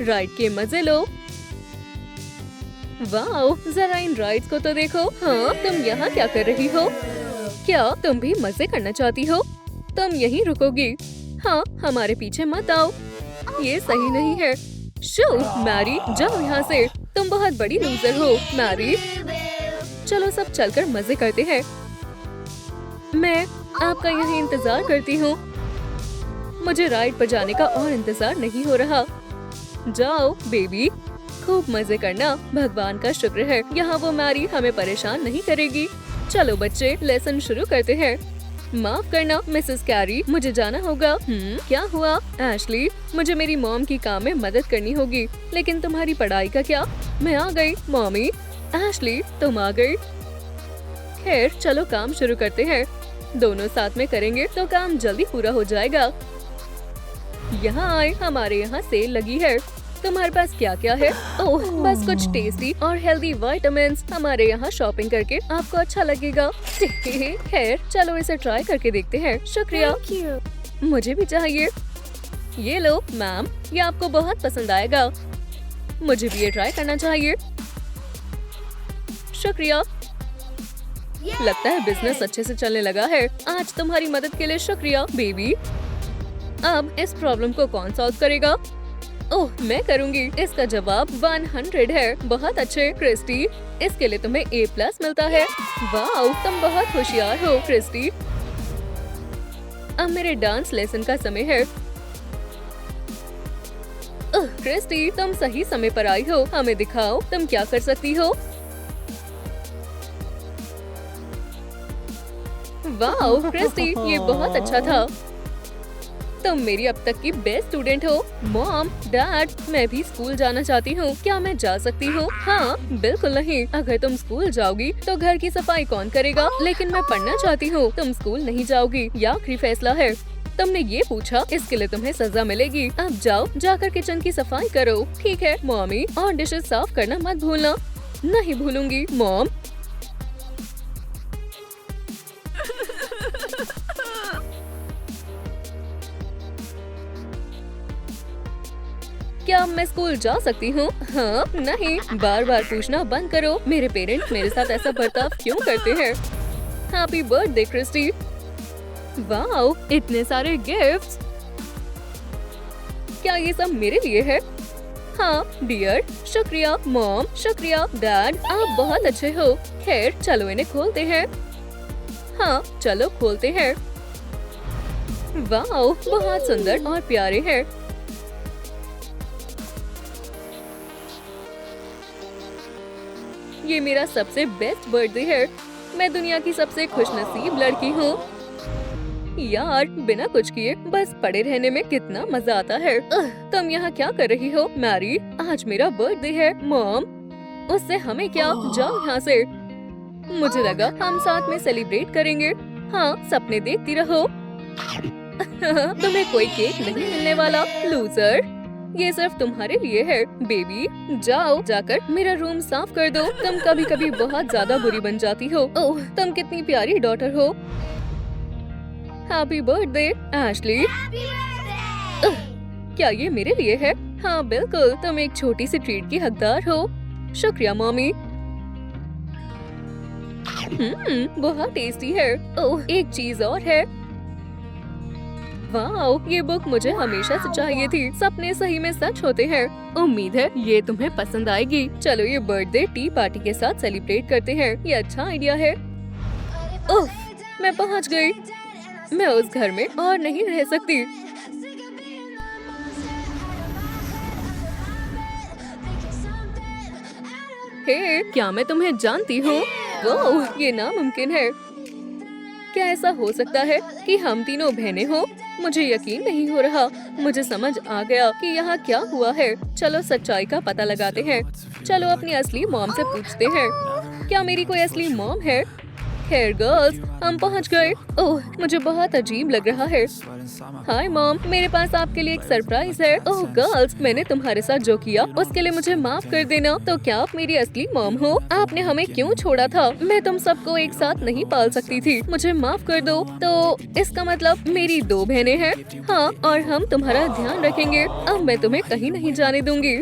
राइड के मजे लो। वाओ, जरा इन राइड्स को तो देखो। हाँ, तुम यहाँ क्या कर रही हो? क्या तुम भी मजे करना चाहती हो? तुम यहीं रुकोगी? हाँ, हमारे पीछे मत आओ। ये सही नहीं है। शो मैरी, जाओ यहाँ से। तुम बहुत बड़ी लूजर हो मैरी। चलो सब चलकर मजे करते हैं। मैं आपका यहीं इंतजार करती हूँ। मुझे राइड पर जाने का और इंतजार नहीं हो रहा। जाओ बेबी, खूब मजे करना। भगवान का शुक्र है यहाँ वो मैरी हमें परेशान नहीं करेगी। चलो बच्चे, लेसन शुरू करते हैं। माफ करना मिसेस कैरी, मुझे जाना होगा। क्या हुआ? एशली, मुझे मेरी मॉम की काम में मदद करनी होगी। लेकिन तुम्हारी पढ़ाई का क्या? मैं आ गई मॉमी। एशली, तुम आ गई। खैर चलो काम शुरू करते हैं। दोनों साथ में करेंगे तो काम जल्दी पूरा हो जाएगा। यहाँ आए, हमारे यहाँ सेल लगी है। तुम्हारे पास क्या क्या है? ओह, बस कुछ टेस्टी और हेल्दी विटामिन्स। हमारे यहाँ शॉपिंग करके आपको अच्छा लगेगा। खैर चलो इसे ट्राई करके देखते हैं। शुक्रिया। मुझे भी चाहिए। ये लो मैम, ये आपको बहुत पसंद आएगा। मुझे भी ये ट्राई करना चाहिए। शुक्रिया। लगता है बिजनेस अच्छे से चलने लगा है। आज तुम्हारी मदद के लिए शुक्रिया बेबी। अब इस प्रॉब्लम को कौन सॉल्व करेगा? ओह, मैं करूंगी। इसका जवाब 100 है। बहुत अच्छे क्रिस्टी, इसके लिए तुम्हें A+ मिलता है। वाओ, तुम बहुत होशियार हो क्रिस्टी। अब मेरे डांस लेसन का समय है। क्रिस्टी, तुम सही समय पर आई हो। हमें दिखाओ तुम क्या कर सकती हो। वाओ क्रिस्टी, ये बहुत अच्छा था। तुम मेरी अब तक की बेस्ट स्टूडेंट हो। मॉम, डैड, मैं भी स्कूल जाना चाहती हूँ। क्या मैं जा सकती हूँ? हाँ, बिल्कुल नहीं। अगर तुम स्कूल जाओगी तो घर की सफाई कौन करेगा? लेकिन मैं पढ़ना चाहती हूँ। तुम स्कूल नहीं जाओगी, यह आखिरी फैसला है। तुमने ये पूछा, इसके लिए तुम्हें सजा मिलेगी। अब जाओ, जाकर किचन की सफाई करो। ठीक है मॉमी, और डिशेज साफ करना मत भूलना। नहीं भूलूंगी मॉम। क्या मैं स्कूल जा सकती हूँ? हाँ, नहीं। बार बार पूछना बंद करो। मेरे पेरेंट्स मेरे साथ ऐसा बर्ताव क्यों करते हैं? Happy birthday Christie. वाओ, इतने सारे गिफ्ट्स। क्या ये सब मेरे लिए है? हाँ डियर। शुक्रिया मॉम। शुक्रिया डैड, आप बहुत अच्छे हो। खैर चलो इन्हें खोलते हैं। हाँ चलो खोलते हैं। वाओ, बहुत सुंदर और प्यारे हैं। ये मेरा सबसे बेस्ट बर्थडे है। मैं दुनिया की सबसे खुशनसीब लड़की हूँ। यार बिना कुछ किए बस पड़े रहने में कितना मजा आता है। तुम यहाँ क्या कर रही हो मैरी? आज मेरा बर्थडे है। मॉम, उससे हमें क्या, जाओ यहाँ से। मुझे लगा हम साथ में सेलिब्रेट करेंगे। हाँ, सपने देखती रहो। तुम्हें कोई केक नहीं मिलने वाला, लूजर। ये सिर्फ तुम्हारे लिए है बेबी। जाओ, जाकर मेरा रूम साफ कर दो। तुम कभी कभी बहुत ज्यादा बुरी बन जाती हो। ओह, तुम कितनी प्यारी डॉटर हो। Happy birthday Ashley. क्या ये मेरे लिए है? हाँ बिल्कुल, तुम एक छोटी सी ट्रीट की हकदार हो। शुक्रिया मॉमी। बहुत टेस्टी है। ओह, एक चीज और है। वाह, ये बुक मुझे हमेशा से चाहिए थी। सपने सही में सच होते हैं। उम्मीद है ये तुम्हें पसंद आएगी। चलो ये बर्थडे टी पार्टी के साथ सेलिब्रेट करते हैं। ये अच्छा आइडिया है। उफ, मैं पहुंच गई। मैं उस घर में और नहीं रह सकती। हे, क्या मैं तुम्हें जानती हूँ? वाह, ये नामुमकिन है। क्या ऐसा हो सकता है कि हम तीनों बहनें हो? मुझे यकीन नहीं हो रहा। मुझे समझ आ गया कि यहाँ क्या हुआ है। चलो सच्चाई का पता लगाते हैं। चलो अपनी असली मॉम से पूछते हैं। क्या मेरी कोई असली मॉम है? खैर गर्ल्स, हम पहुँच गए। ओह, मुझे बहुत अजीब लग रहा है। हाय मॉम, मेरे पास आपके लिए एक सरप्राइज है। ओह गर्ल्स, मैंने तुम्हारे साथ जो किया उसके लिए मुझे माफ कर देना। तो क्या आप मेरी असली मॉम हो? आपने हमें क्यों छोड़ा था? मैं तुम सबको एक साथ नहीं पाल सकती थी। मुझे माफ कर दो। तो इसका मतलब मेरी 2 बहनें हैं। हाँ, और हम तुम्हारा ध्यान रखेंगे। अब मैं तुम्हें कहीं नहीं जाने दूंगी।